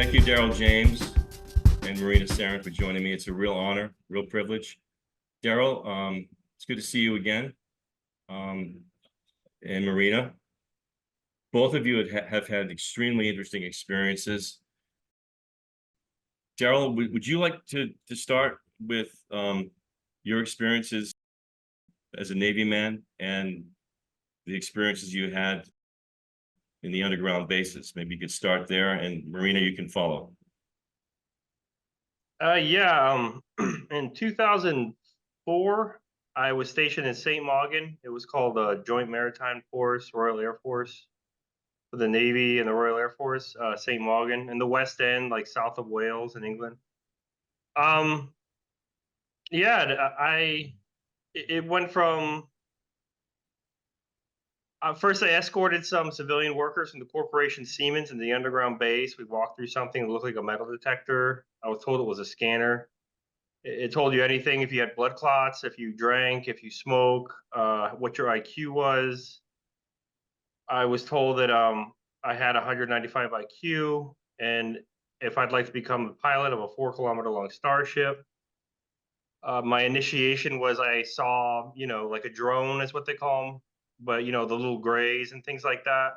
Thank you, Daryl James and Marina Seren, for joining me. It's a real honor, real privilege. Daryl, it's good to see you again. And Marina, both of you have had extremely interesting experiences. Daryl, would you like to start with your experiences as a Navy man and the experiences you had in the underground bases? Maybe you could start there, and Marina, you can follow. In 2004, I was stationed in St. Maughan. It was called Joint Maritime Force, Royal Air Force, for the Navy and the Royal Air Force, St. Maughan, in the West End, like south of Wales in England. Um, it went from first, I escorted some civilian workers from the corporation Siemens in the underground base. We walked through something that looked like a metal detector. I was told it was a scanner. It told you anything: if you had blood clots, if you drank, if you smoke, what your IQ was. I was told that I had 195 IQ, and if I'd like to become a pilot of a 4 kilometer long starship. My initiation was I saw, like a drone is what they call them, but the little grays and things like that.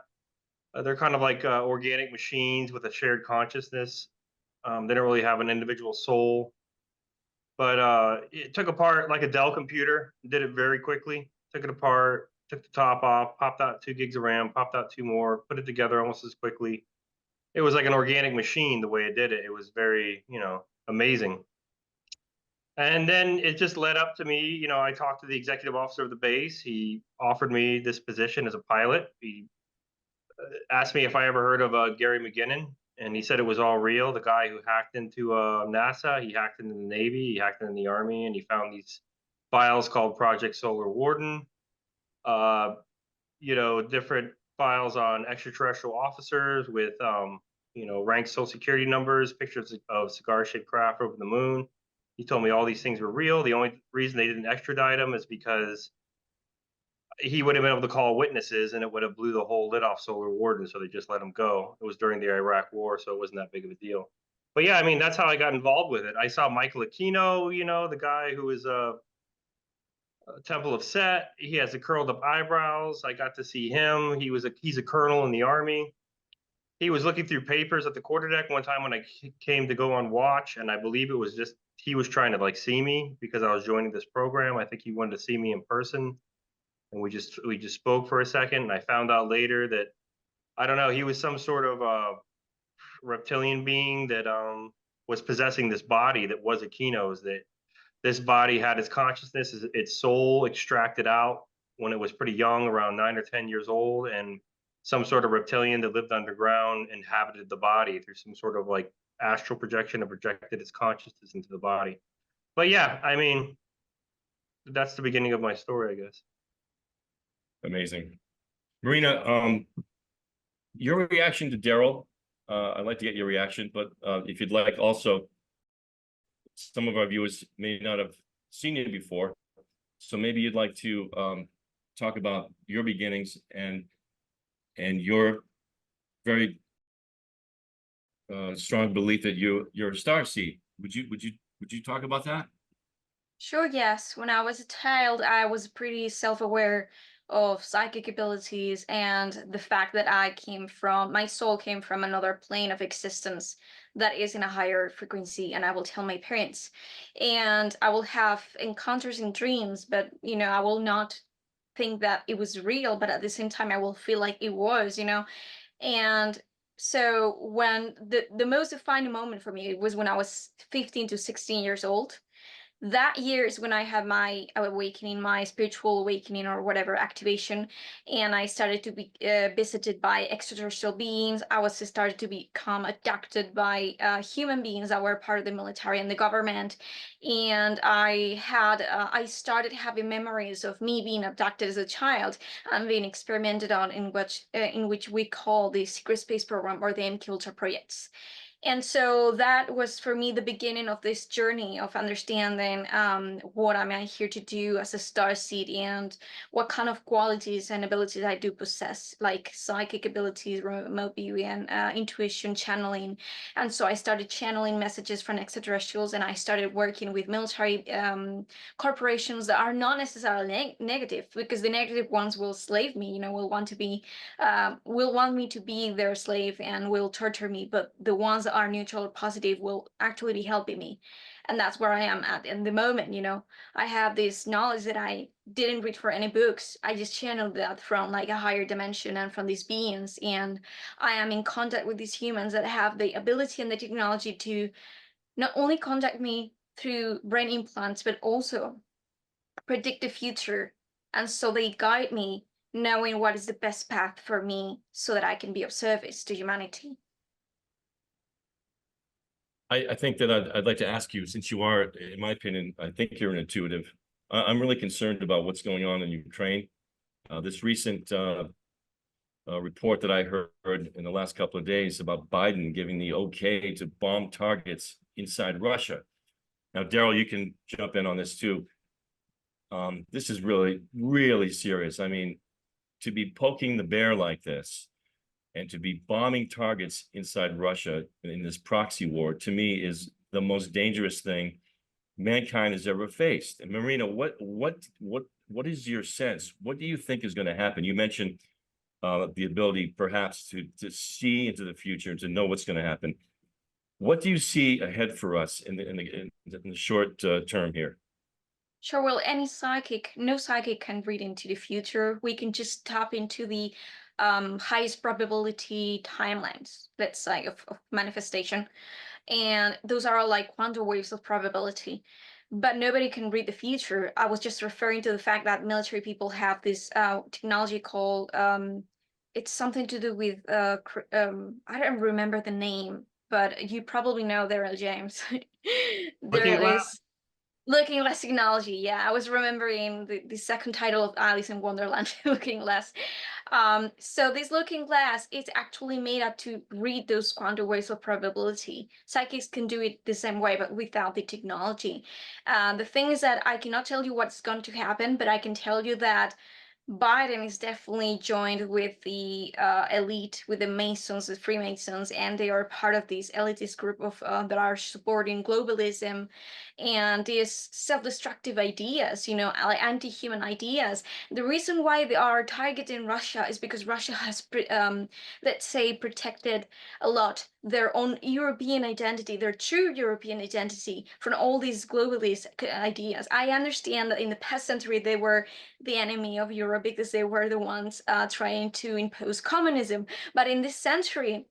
They're kind of like organic machines with a shared consciousness. They don't really have an individual soul. But it took apart like a Dell computer, did it very quickly, took it apart, took the top off, popped out 2 gigs of RAM, popped out two more, put it together almost as quickly. It was like an organic machine the way it did it. It was very, amazing. And then it just led up to me, I talked to the executive officer of the base. He offered me this position as a pilot. He asked me if I ever heard of Gary McGinnon, and he said it was all real. The guy who hacked into NASA, he hacked into the Navy, he hacked into the Army, and he found these files called Project Solar Warden. Uh, different files on extraterrestrial officers with, ranked social security numbers, pictures of cigar-shaped craft over the moon. He told me all these things were real. The only reason they didn't extradite him is because he would have been able to call witnesses and it would have blew the whole lid off Solar Warden, so they just let him go. It was during the Iraq War, so it wasn't that big of a deal. But yeah, I mean, that's how I got involved with it. I saw Michael Aquino, the guy who is a Temple of Set. He has the curled up eyebrows. I got to see him. He's a colonel in the Army. He was looking through papers at the quarterdeck one time when I came to go on watch, and I believe it was just he was trying to like see me because I was joining this program. I think he wanted to see me in person, and we just spoke for a second. And I found out later that I don't know, he was some sort of reptilian being that was possessing this body that was Aquino's. That this body had its consciousness, its soul extracted out when it was pretty young, around 9 or 10 years old, and some sort of reptilian that lived underground inhabited the body through some sort of like astral projection and projected its consciousness into the body. But yeah, I mean, that's the beginning of my story, I guess. Amazing. Marina, your reaction to Daryl, I'd like to get your reaction, but if you'd like also, some of our viewers may not have seen you before, so maybe you'd like to talk about your beginnings and your very strong belief that you're a starseed. Would you talk about that? Sure, yes. When I was a child, I was pretty self-aware of psychic abilities and the fact that my soul came from another plane of existence that is in a higher frequency, and I will tell my parents. And I will have encounters in dreams, but I will not think that it was real, but at the same time, I will feel like it was. And so when the most defining moment for me was when I was 15 to 16 years old. That year is when I had my awakening, my spiritual awakening or whatever activation, and I started to be visited by extraterrestrial beings. I was started to become abducted by human beings that were part of the military and the government, and I started having memories of me being abducted as a child and being experimented on in which we call the secret space program or the MK Ultra projects. And so that was for me the beginning of this journey of understanding what am I here to do as a starseed and what kind of qualities and abilities I do possess, like psychic abilities, remote viewing, intuition, channeling. And so I started channeling messages from extraterrestrials, and I started working with military corporations that are not necessarily negative, because the negative ones will slave me, will want to be will want me to be their slave and will torture me, but the ones that are neutral or positive will actually be helping me. And that's where I am at in the moment. I have this knowledge that I didn't read for any books. I just channeled that from like a higher dimension and from these beings, and I am in contact with these humans that have the ability and the technology to not only contact me through brain implants, but also predict the future. And so they guide me, knowing what is the best path for me so that I can be of service to humanity. I think that I'd like to ask you, since you are, in my opinion, I think you're an intuitive. I'm really concerned about what's going on in Ukraine. This recent report that I heard in the last couple of days about Biden giving the okay to bomb targets inside Russia. Now, Daryl, you can jump in on this too. This is really, really serious. I mean, to be poking the bear like this and to be bombing targets inside Russia in this proxy war, to me, is the most dangerous thing mankind has ever faced. And Marina, what is your sense? What do you think is going to happen? You mentioned the ability perhaps to see into the future and to know what's going to happen. What do you see ahead for us in the short term here? Sure, well, no psychic can read into the future. We can just tap into the highest probability timelines, let's say, of manifestation. And those are all like quantum waves of probability. But nobody can read the future. I was just referring to the fact that military people have this technology called, it's something to do with, I don't remember the name, but you probably know Daryl James. Looking There glass. is Looking Glass technology. Yeah, I was remembering the second title of Alice in Wonderland, Looking Glass. So this Looking Glass is actually made up to read those quantum waves of probability. Psychics can do it the same way, but without the technology. The thing is that I cannot tell you what's going to happen, but I can tell you that Biden is definitely joined with the elite, with the Masons, the Freemasons, and they are part of this elitist group of that are supporting globalism and these self-destructive ideas, like anti-human ideas. The reason why they are targeting Russia is because Russia has, let's say, protected a lot their own European identity, their true European identity, from all these globalist ideas. I understand that in the past century they were the enemy of Europe because they were the ones trying to impose communism. But in this century,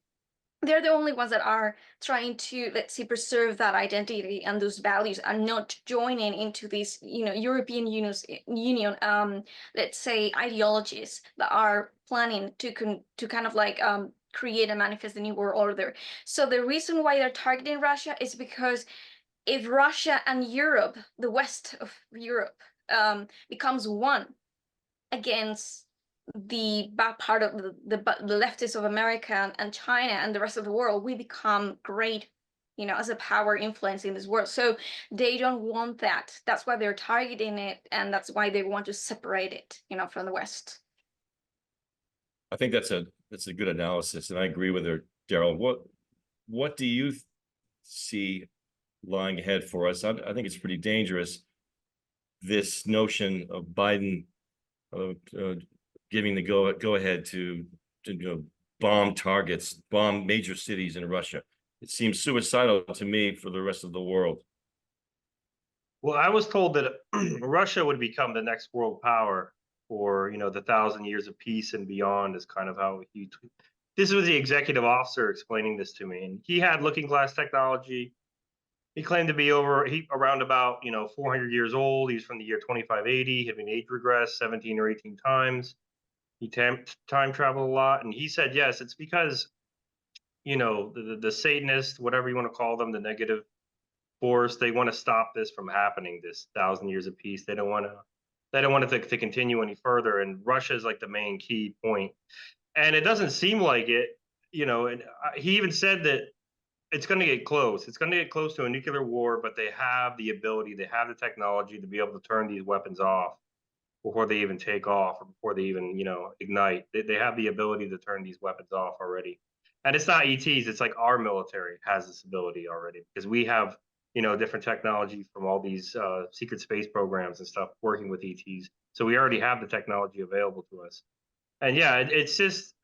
they're the only ones that are trying to, let's say, preserve that identity and those values and not joining into these, European Union, let's say, ideologies that are planning to kind of like create and manifest the new world order. So the reason why they're targeting Russia is because if Russia and Europe, the west of Europe, becomes one against the back part of the leftists of America and China and the rest of the world, we become great, as a power influence in this world. So they don't want that. That's why they're targeting it, and that's why they want to separate it, from the West. I think that's a good analysis, and I agree with her, Daryl. What do you see lying ahead for us? I think it's pretty dangerous, this notion of Biden giving the go ahead to bomb targets, bomb major cities in Russia. It seems suicidal to me for the rest of the world. Well, I was told that Russia would become the next world power for, the 1,000 years of peace and beyond, is kind of how this was the executive officer explaining this to me. And he had looking glass technology. He claimed to be around about, 400 years old. He was from the year 2580, had been age regressed 17 or 18 times. He time traveled a lot. And he said, yes, it's because, the Satanists, whatever you want to call them, the negative force, they want to stop this from happening, this 1,000 years of peace. They don't want it to continue any further. And Russia is like the main key point. And it doesn't seem like it, and he even said that it's going to get close. It's going to get close to a nuclear war, but they have the ability, they have the technology to be able to turn these weapons off before they even take off or before they even, ignite. They have the ability to turn these weapons off already. And it's not ETs, it's like our military has this ability already because we have, different technology from all these secret space programs and stuff working with ETs. So we already have the technology available to us. And yeah, it's just,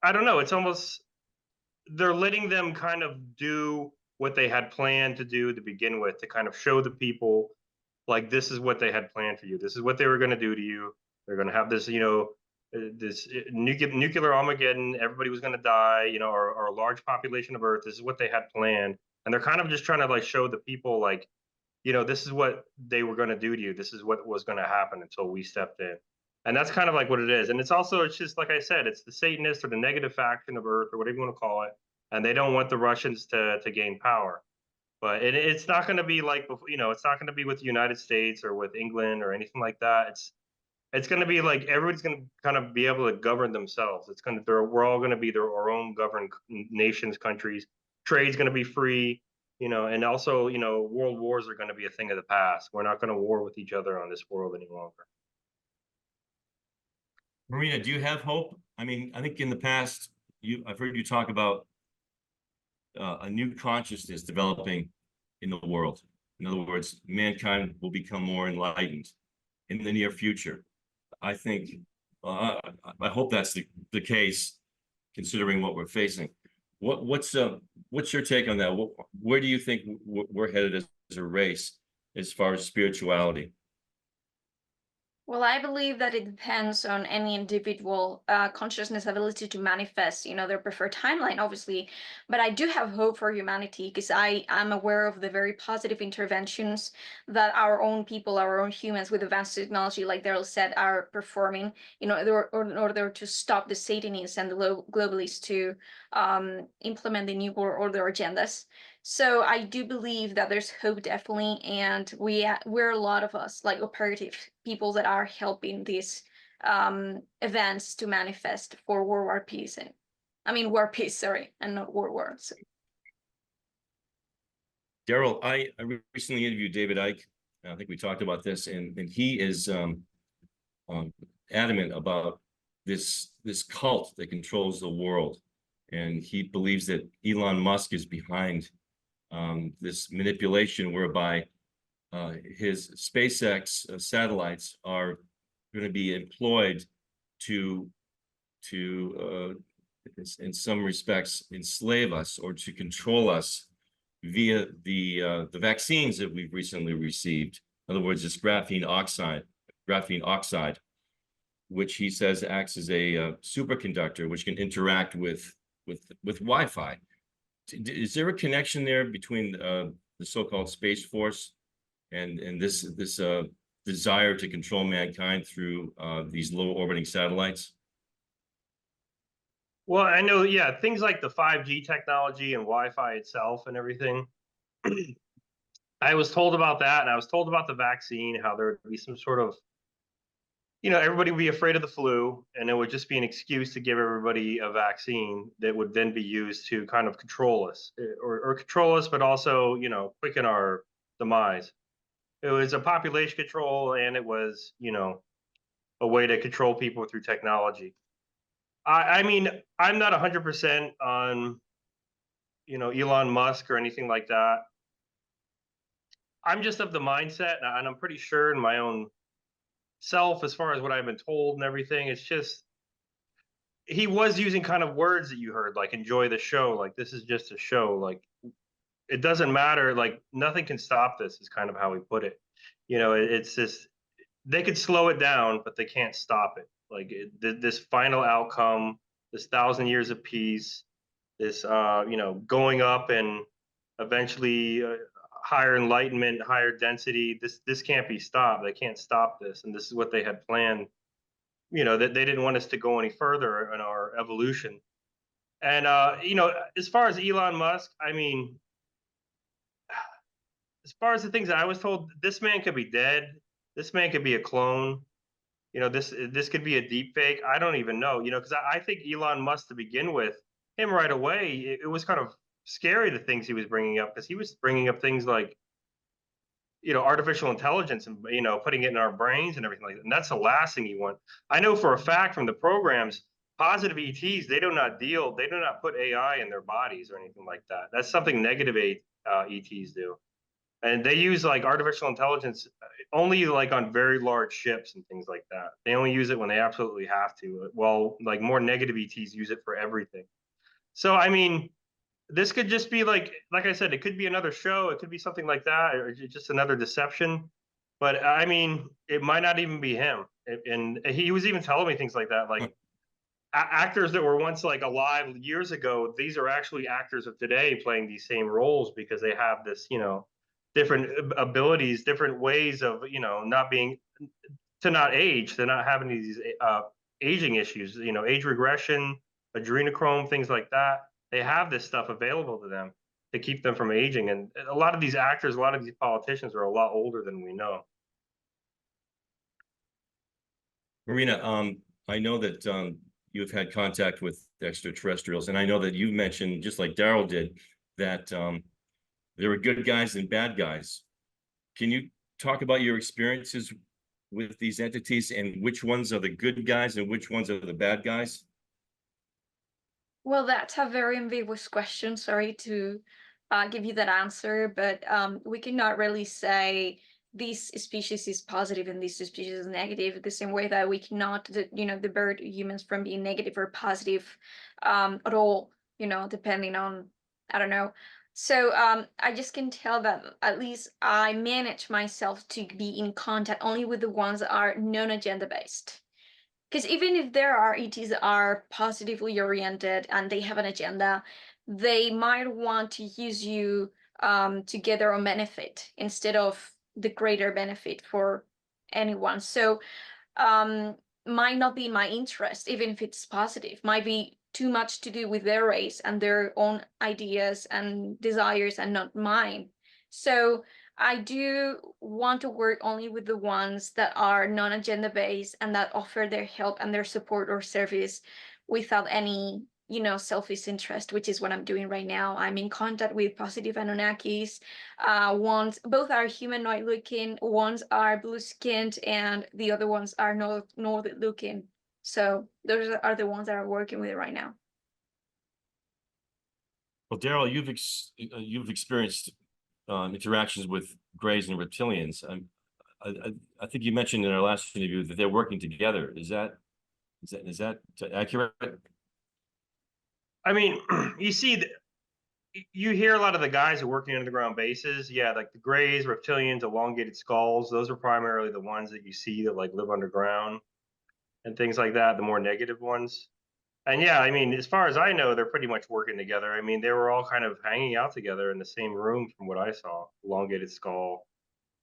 I don't know, it's almost, they're letting them kind of do what they had planned to do to begin with, to kind of show the people like this is what they had planned for you. This is what they were going to do to you. They're going to have this, this nuclear Armageddon. Everybody was going to die, or a large population of Earth. This is what they had planned, and they're kind of just trying to like show the people like, this is what they were going to do to you. This is what was going to happen until we stepped in. And that's kind of like what it is. And it's also, it's just like I said, it's the Satanist or the negative faction of Earth or whatever you want to call it. And they don't want the Russians to gain power. But it's not going to be like, it's not going to be with the United States or with England or anything like that. It's going to be like everybody's going to kind of be able to govern themselves. We're all going to be our own governed nations, countries. Trade's going to be free, and also, world wars are going to be a thing of the past. We're not going to war with each other on this world any longer. Marina, do you have hope? I mean, I think in the past, I've heard you talk about a new consciousness developing in the world. In other words, mankind will become more enlightened in the near future. I think, I hope that's the case, considering what we're facing. What's your take on that? Where do you think we're headed as a race as far as spirituality? Well, I believe that it depends on any individual consciousness ability to manifest, their preferred timeline, obviously. But I do have hope for humanity because I am aware of the very positive interventions that our own people, our own humans with advanced technology, like Daryl said, are performing, in order to stop the Satanists and the globalists to implement the New World Order agendas. So I do believe that there's hope definitely, and we're a lot of us like operative people that are helping these events to manifest for world war peace war peace, sorry, and not world war. So. Daryl, I recently interviewed David Icke. I think we talked about this, and he is adamant about this cult that controls the world, and he believes that Elon Musk is behind this manipulation whereby his SpaceX satellites are going to be employed to in some respects enslave us or to control us via the vaccines that we've recently received. In other words, this graphene oxide, which he says acts as a superconductor, which can interact with Wi-Fi. Is there a connection there between the so-called Space Force and this desire to control mankind through these low orbiting satellites? Well, I know, yeah, things like the 5G technology and Wi-Fi itself and everything. I was told about that, and I was told about the vaccine, how there would be some sort of, everybody would be afraid of the flu, and it would just be an excuse to give everybody a vaccine that would then be used to kind of control us, or control us, but also, quicken our demise. It was a population control, and it was, a way to control people through technology. I mean, I'm not 100% on, Elon Musk or anything like that. I'm just of the mindset, and I'm pretty sure in my own self, as far as what I've been told and everything, it's just, he was using kind of words that you heard, like enjoy the show, like this is just a show, like it doesn't matter, like nothing can stop this, is kind of how he put it. It's just, they could slow it down, but they can't stop it. Like this final outcome, this 1,000 years of peace, this going up and eventually higher enlightenment, higher density. This can't be stopped. They can't stop this, and this is what they had planned. That they didn't want us to go any further in our evolution. And as far as Elon Musk, I mean, as far as the things that I was told, this man could be dead. This man could be a clone. This could be a deep fake. I don't even know. Because I think Elon Musk, to begin with, him right away, it was kind of scary, the things he was bringing up, because he was bringing up things like, artificial intelligence and, putting it in our brains and everything like that. And that's the last thing you want. I know for a fact from the programs, positive ETs, they do not put AI in their bodies or anything like that. That's something negative ETs do. And they use like artificial intelligence only like on very large ships and things like that. They only use it when they absolutely have to. While like more negative ETs use it for everything. So I mean, this could just be like I said, it could be another show, it could be something like that, or just another deception. But I mean, it might not even be him. And he was even telling me things like that, like actors that were once like alive years ago, these are actually actors of today playing these same roles because they have this, different abilities, different ways of, not being to not age, to not having these aging issues, age regression, adrenochrome, things like that. They have this stuff available to them to keep them from aging. And a lot of these actors, a lot of these politicians are a lot older than we know. Marina, I know that you've had contact with extraterrestrials, and I know that you mentioned, just like Daryl did, that there are good guys and bad guys. Can you talk about your experiences with these entities and which ones are the good guys and which ones are the bad guys? Well, that's a very ambiguous question. Sorry to give you that answer, but we cannot really say this species is positive and this species is negative, the same way that we cannot, divert humans from being negative or positive at all, depending on, I don't know. So I just can tell that at least I manage myself to be in contact only with the ones that are non-agenda based. Because even if there are ETs that are positively oriented and they have an agenda, they might want to use you to get their own benefit instead of the greater benefit for anyone. So might not be in my interest, even if it's positive, might be too much to do with their race and their own ideas and desires and not mine. So I do want to work only with the ones that are non-agenda based and that offer their help and their support or service without any, selfish interest, which is what I'm doing right now. I'm in contact with positive Anunnakis. Both are humanoid looking, ones are blue skinned, and the other ones are northern looking. So those are the ones that I'm working with right now. Well, Daryl, you've experienced interactions with Greys and reptilians. I think you mentioned in our last interview that they're working together. Is that accurate? I mean, you see, you hear a lot of the guys who are working underground bases. Yeah, like the Greys, reptilians, elongated skulls. Those are primarily the ones that you see that like live underground and things like that. The more negative ones. And yeah, I mean, as far as I know, they're pretty much working together. I mean, they were all kind of hanging out together in the same room from what I saw. Elongated skull.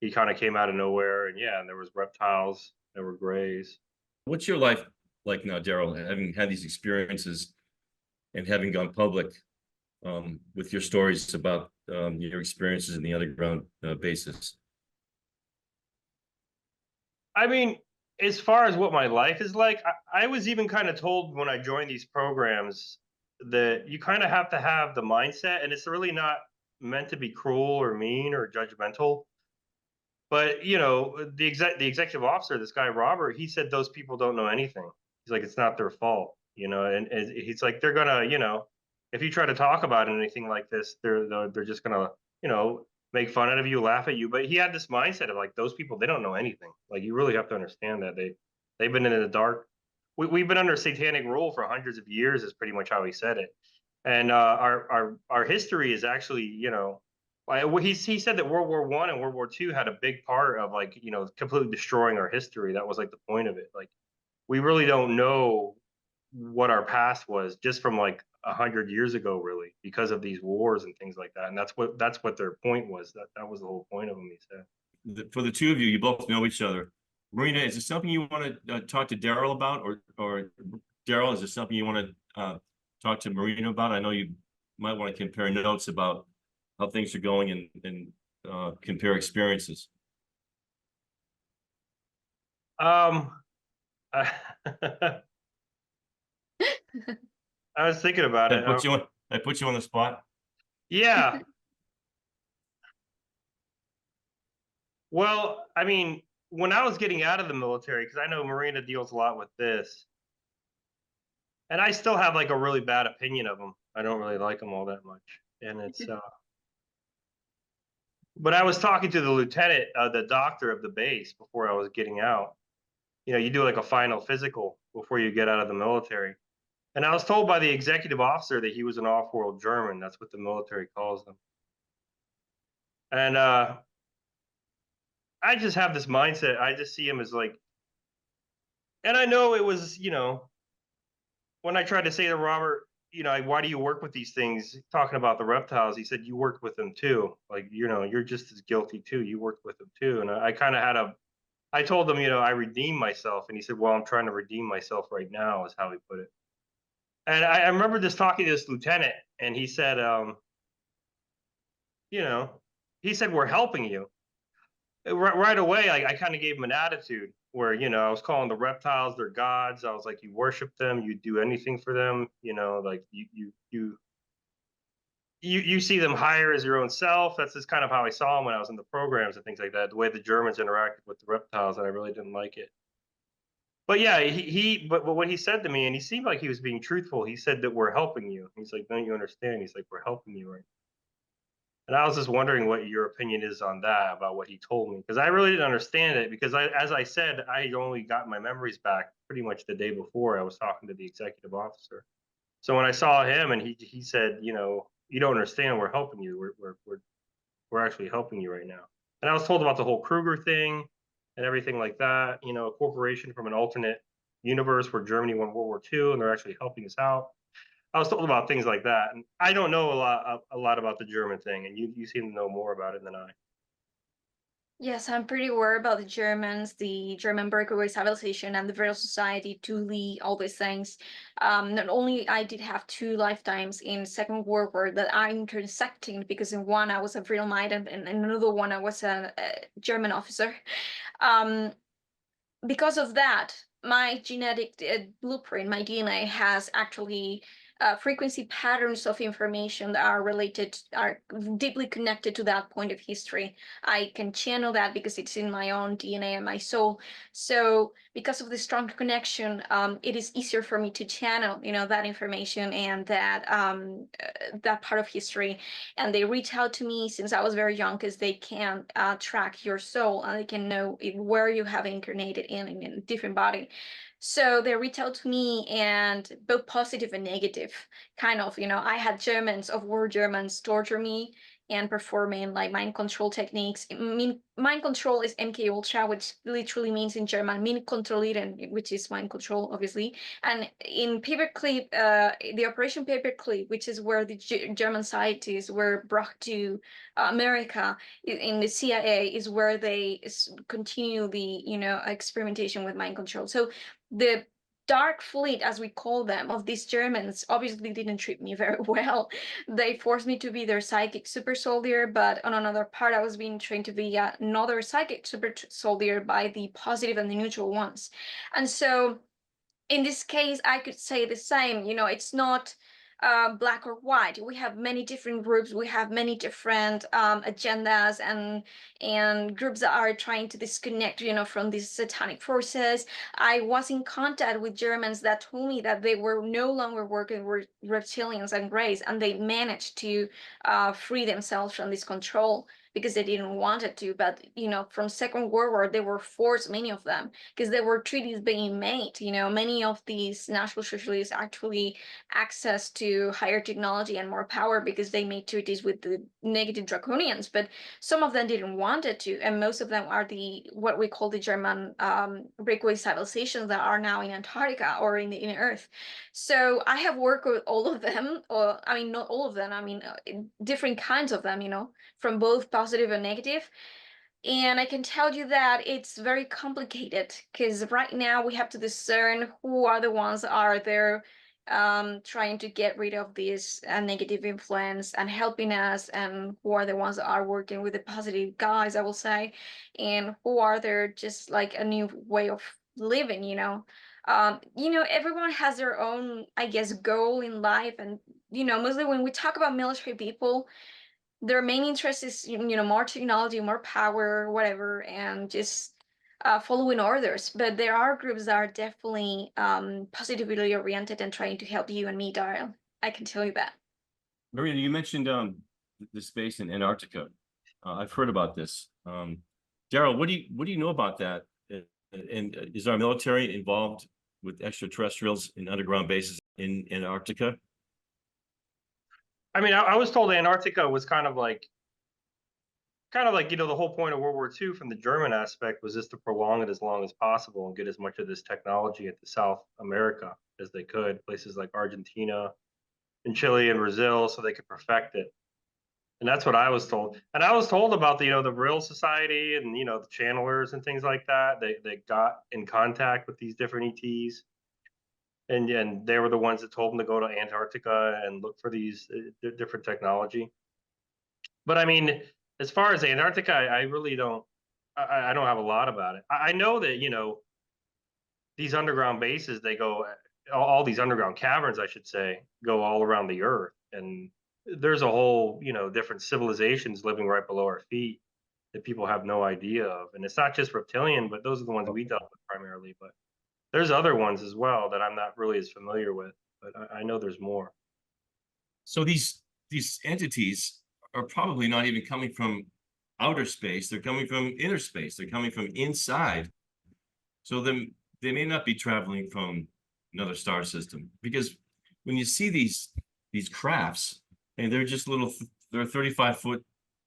He kind of came out of nowhere, and yeah, and there was reptiles, there were Greys. What's your life like now, Daryl, having had these experiences and having gone public with your stories about your experiences in the underground bases? I mean, as far as what my life is like, I was even kind of told when I joined these programs that you kind of have to have the mindset, and it's really not meant to be cruel or mean or judgmental. But the executive officer, this guy Robert, he said those people don't know anything. He's like, it's not their fault, and he's like, they're gonna, if you try to talk about anything like this, they're just gonna, make fun of you, laugh at you. But he had this mindset of like, those people, they don't know anything. Like, you really have to understand that they've been in the dark. We've been under satanic rule for hundreds of years, is pretty much how he said it. And our history is actually, he said that World War I and World War II had a big part of like, completely destroying our history. That was like the point of it. Like, we really don't know what our past was just from like 100 years ago, really, because of these wars and things like that. And that's what their point was. That was the whole point of them, he said. For the two of you, you both know each other. Marina, is there something you want to talk to Daryl about, or Daryl, is there something you want to talk to Marina about? I know you might want to compare notes about how things are going and compare experiences. I was thinking about it. I put you on the spot. Yeah. Well, I mean, when I was getting out of the military, because I know Marina deals a lot with this, and I still have like a really bad opinion of them. I don't really like them all that much, and it's. But I was talking to the lieutenant, the doctor of the base, before I was getting out. You know, you do like a final physical before you get out of the military, and I was told by the executive officer that he was an off-world German. That's what the military calls them, and I just have this mindset. I just see him as like, and I know it was, when I tried to say to Robert, why do you work with these things? Talking about the reptiles, he said, you worked with them too. Like, you're just as guilty too. You worked with them too. And I kind of I told him, I redeemed myself. And he said, well, I'm trying to redeem myself right now, is how he put it. And I remember just talking to this lieutenant, and he said, you know, he said, we're helping you. Right away, I kind of gave him an attitude where, I was calling the reptiles their gods. I was like, you worship them, you do anything for them, like you see them higher as your own self. That's just kind of how I saw them when I was in the programs and things like that. The way the Germans interacted with the reptiles, and I really didn't like it. But yeah, but what he said to me, and he seemed like he was being truthful. He said that we're helping you. He's like, don't you understand? He's like, we're helping you right. And I was just wondering what your opinion is on that, about what he told me, because I really didn't understand it. Because as I said, I only got my memories back pretty much the day before I was talking to the executive officer. So when I saw him, and he said, you don't understand, we're helping you. We're actually helping you right now. And I was told about the whole Kruger thing and everything like that. A corporation from an alternate universe where Germany won World War II, and they're actually helping us out. I was told about things like that, and I don't know a lot about the German thing, and you seem to know more about it than I. Yes, I'm pretty worried about the Germans, the German breakaway civilization, and the Royal Society, Thule, all these things. Not only I did have two lifetimes in Second World War that are intersecting, because in one I was a real knight, and in another one I was a German officer. Um, because of that, my genetic blueprint, my DNA, has actually frequency patterns of information that are deeply connected to that point of history. I can channel that because it's in my own DNA and my soul. So because of the strong connection, it is easier for me to channel, that information and that part of history. And they reach out to me since I was very young, because they can track your soul, and they can know where you have incarnated in a different body. So they reach out to me, and both positive and negative, kind of, I had Germans, of war Germans, torture me and performing like mind control techniques. Mind control is MK Ultra, which literally means in German "mind kontrollieren," which is mind control, obviously. And in Paperclip, the Operation Paperclip, which is where the German scientists were brought to America in the CIA, is where they continue the experimentation with mind control. So the dark fleet, as we call them, of these Germans obviously didn't treat me very well. They forced me to be their psychic super soldier, but on another part, I was being trained to be another psychic super soldier by the positive and the neutral ones. And so in this case, I could say the same. It's not black or white. We have many different groups. We have many different agendas and groups that are trying to disconnect, from these satanic forces. I was in contact with Germans that told me that they were no longer working with reptilians and greys, and they managed to free themselves from this control because they didn't want it to. But from Second World War, they were forced, many of them, because there were treaties being made. Many of these National Socialists actually access to higher technology and more power because they made treaties with the negative draconians, but some of them didn't want it to, and most of them are what we call the German breakaway civilizations that are now in Antarctica or in Earth. So I have worked with all of them, or I mean, not all of them. I mean, different kinds of them. From both positive and negative. And I can tell you that it's very complicated, because right now we have to discern who are the ones that are there trying to get rid of this negative influence and helping us, and who are the ones that are working with the positive guys, I will say, and who are there just like a new way of living. Everyone has their own, I guess, goal in life, and mostly when we talk about military people, their main interest is more technology, more power, whatever, and just following orders. But there are groups that are definitely positively oriented and trying to help you and me, Daryl. I can tell you that. Marina, you mentioned the space in Antarctica. I've heard about this. Daryl, what do you know about that? And is our military involved with extraterrestrials in underground bases in Antarctica? I mean, I was told Antarctica was kind of like the whole point of World War II from the German aspect was just to prolong it as long as possible and get as much of this technology into South America as they could, places like Argentina and Chile and Brazil, so they could perfect it. And that's what I was told. And I was told about the Brill Society and the channelers and things like that. They got in contact with these different ETs, and they were the ones that told them to go to Antarctica and look for these different technology. But I mean, as far as Antarctica, I really don't. I don't have a lot about it. I know that these underground bases, they go all these underground caverns, I should say, go all around the Earth, and there's a whole different civilizations living right below our feet that people have no idea of. And it's not just reptilian, but those are the ones we dealt with primarily. But there's other ones as well that I'm not really as familiar with, but I know there's more. So these entities are probably not even coming from outer space. They're coming from inner space. They're coming from inside. So then they may not be traveling from another star system, because when you see these crafts, and they're just they're 35-foot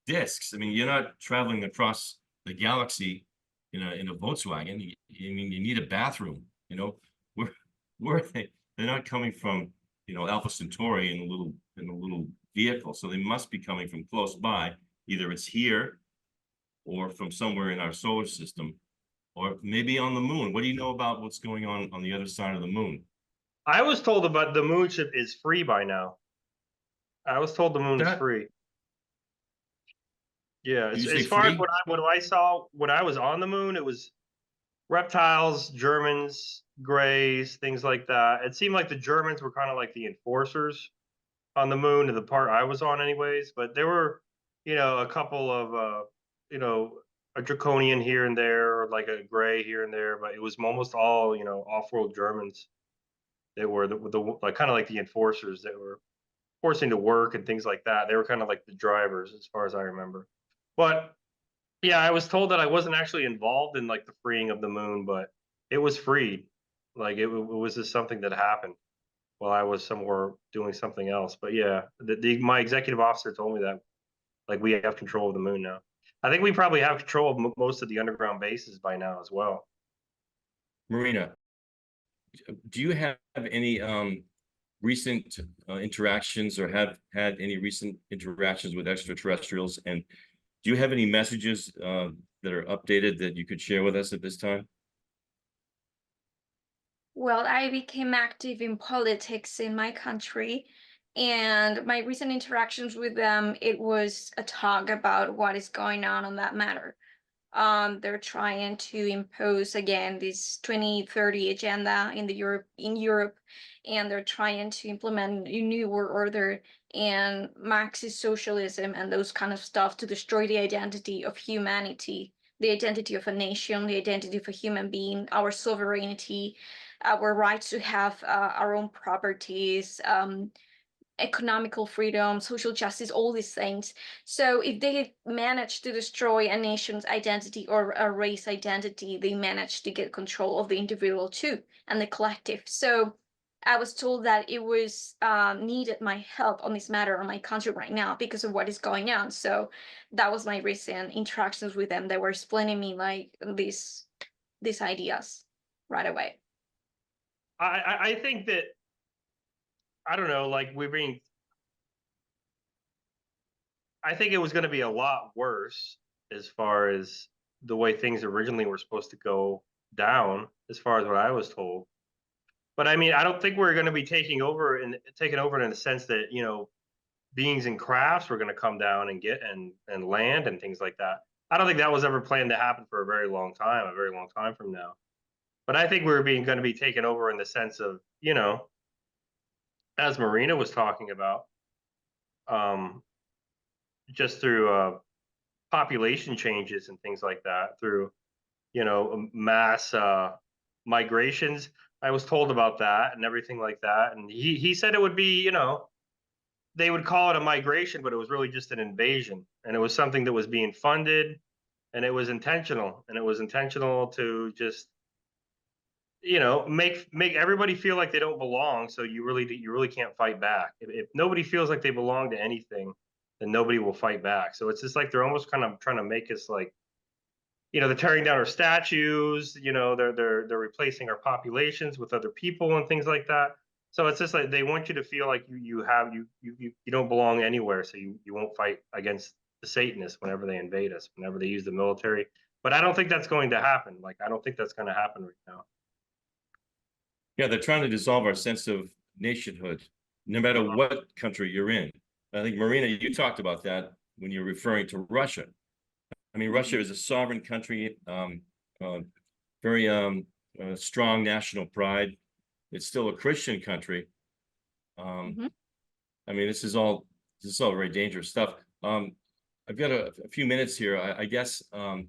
discs. I mean, you're not traveling across the galaxy in a Volkswagen. I mean, you need a bathroom. Where are they? They're not coming from Alpha Centauri in a little vehicle. So they must be coming from close by. Either it's here, or from somewhere in our solar system, or maybe on the moon. What do you know about what's going on the other side of the moon? I was told about the moon ship is free by now. I was told the moon is free. Yeah, as far as what I saw when I was on the moon, it was reptiles, Germans, grays, things like that. It seemed like the Germans were kind of like the enforcers on the moon, and the part I was on, anyways. But there were, a couple of, a draconian here and there, or like a gray here and there. But it was almost all, off-world Germans. They were the like kind of like the enforcers that were forcing to work and things like that. They were kind of like the drivers, as far as I remember. But yeah, I was told that I wasn't actually involved in like the freeing of the moon, but it was freed. Like it was just something that happened while I was somewhere doing something else. But yeah, my executive officer told me that like we have control of the moon now. I think we probably have control of most of the underground bases by now as well. Marina, do you have any recent interactions, or have had any recent interactions with extraterrestrials? And do you have any messages that are updated that you could share with us at this time? Well, I became active in politics in my country, and my recent interactions with them, it was a talk about what is going on that matter. They're trying to impose again this 2030 agenda in Europe, and they're trying to implement a new world order and Marxist socialism and those kind of stuff to destroy the identity of humanity, the identity of a nation, the identity of a human being, our sovereignty, our right to have our own properties, economical freedom, social justice, all these things. So if they manage to destroy a nation's identity or a race identity, they manage to get control of the individual too and the collective. So I was told that it was needed my help on this matter on my country right now because of what is going on. So that was my recent interactions with them. They were explaining me like these ideas right away. I think that I don't know, like I think it was going to be a lot worse as far as the way things originally were supposed to go down, as far as what I was told. But I mean, I don't think we're going to be taking over in the sense that beings and crafts were going to come down and get and land and things like that. I don't think that was ever planned to happen for a very long time from now. But I think we're going to be taken over in the sense of, as Marina was talking about, um, just through population changes and things like that, through mass migrations. I was told about that and everything like that, and he said it would be, they would call it a migration, but it was really just an invasion, and it was something that was being funded, and it was intentional, to just make everybody feel like they don't belong. So you really can't fight back. If nobody feels like they belong to anything, then nobody will fight back. So it's just like they're almost kind of trying to make us like, they're tearing down our statues. They're replacing our populations with other people and things like that. So it's just like they want you to feel like you don't belong anywhere. So you won't fight against the Satanists whenever they invade us, whenever they use the military. But I don't think that's going to happen. Like, I don't think that's going to happen right now. Yeah, they're trying to dissolve our sense of nationhood, no matter what country you're in. I think, Marina, you talked about that when you're referring to Russia. I mean, Russia is a sovereign country, very strong national pride. It's still a Christian country. I mean, this is all very dangerous stuff. I've got a few minutes here. I guess to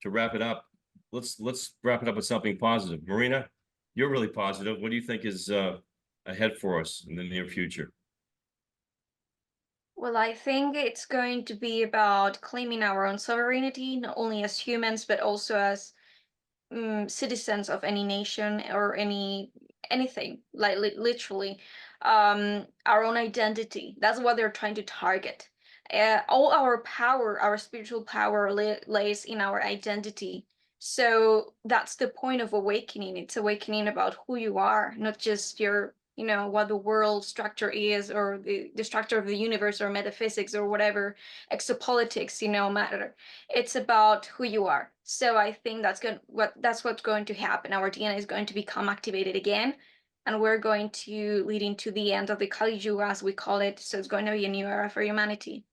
wrap it up, let's wrap it up with something positive. Marina, you're really positive. What do you think is ahead for us in the near future? Well, I think it's going to be about claiming our own sovereignty, not only as humans, but also as citizens of any nation or anything, like literally our own identity. That's what they're trying to target. All our power, our spiritual power, lays in our identity. So that's the point of awakening. It's awakening about who you are, not just your, what the world structure is, or the structure of the universe, or metaphysics, or whatever exopolitics, matter. It's about who you are. So I think that's what's going to happen. Our DNA is going to become activated again, and we're going to lead into the end of the Kali Yuga, as we call it. So it's going to be a new era for humanity.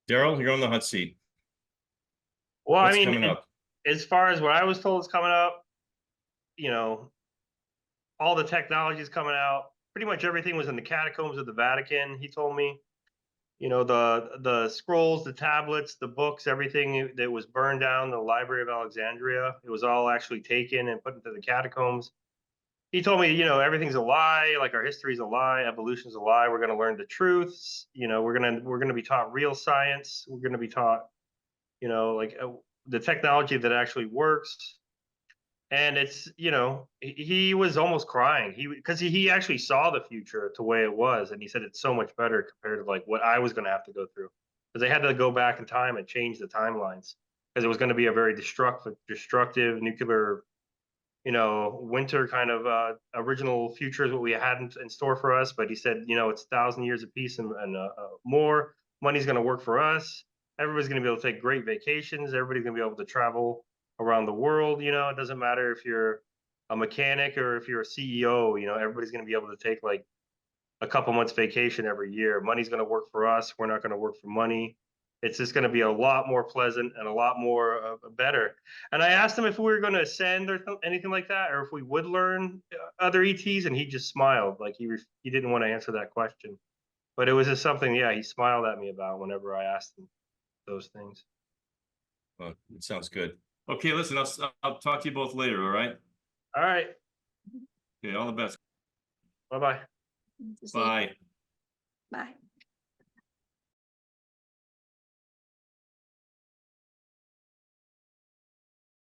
Daryl, you're on the hot seat. Well, What's I mean, coming up? as far as what I was told is coming up, all the technology is coming out. Pretty much everything was in the catacombs of the Vatican, he told me. The scrolls, the tablets, the books, everything that was burned down in the Library of Alexandria, it was all actually taken and put into the catacombs. He told me, everything's a lie, like our history's a lie, evolution's a lie. We're going to learn the truths. We're going to be taught real science. We're going to be taught, like the technology that actually works. And it's, he was almost crying. Because he actually saw the future the way it was, and he said it's so much better compared to like what I was going to have to go through, because they had to go back in time and change the timelines, because it was going to be a very destructive nuclear, winter kind of original future is what we had in store for us. But he said, it's 1,000 years of peace and more. Money's going to work for us. Everybody's going to be able to take great vacations. Everybody's going to be able to travel around the world. It doesn't matter if you're a mechanic or if you're a CEO. Everybody's going to be able to take like a couple months vacation every year. Money's going to work for us. We're not going to work for money. It's just going to be a lot more pleasant and a lot more better. And I asked him if we were going to ascend or anything like that, or if we would learn other ETs, and he just smiled. Like he didn't want to answer that question. But it was just something, yeah, he smiled at me about whenever I asked him those things. Well, it sounds good. Okay, listen, I'll talk to you both later, all right? All right. Okay, all the best. Bye-bye. Bye. Bye.